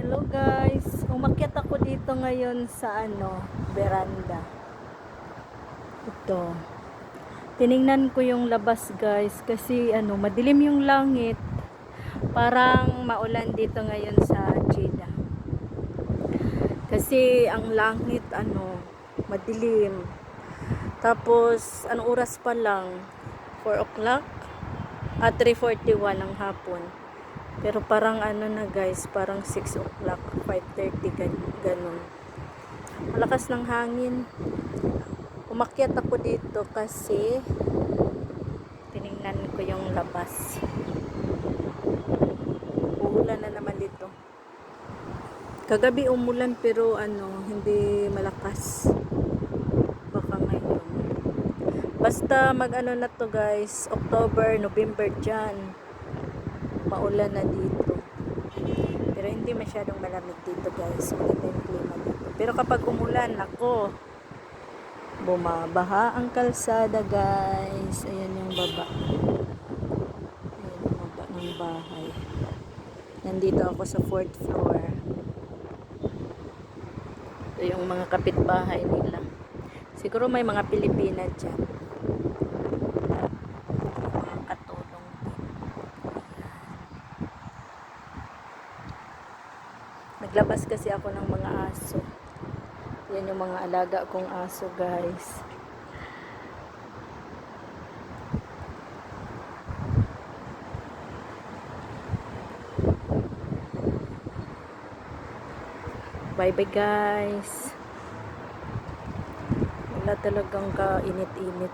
Hello guys, umakyat ako dito ngayon sa veranda. Ito. Tiningnan ko yung labas guys kasi madilim yung langit. Parang maulan dito ngayon sa Jeddah. Kasi ang langit madilim. Tapos anong oras pa lang? 4 o'clock at 3:41 ng hapon. Pero parang na guys, parang 6 o'clock, 5:30 ganun. Malakas ng hangin. Umakyat ako dito kasi tiningnan ko yung labas. Uulan na naman dito. Kagabi umulan pero hindi malakas. Baka ngayon. Basta na to guys, October, November dyan. Maulan na dito. Pero hindi masyadong malamig dito guys. Maganda yung klima dito. Pero kapag umulan, ako, bumabaha ang kalsada guys. Ayan yung baba. Ayan yung baba ng bahay. Nandito ako sa 4th floor. Ito yung mga kapitbahay nila. Siguro may mga Pilipina dyan. Naglabas kasi ako ng mga aso. Yan yung mga alaga kong aso guys. Bye bye guys. Wala talagang kainit-init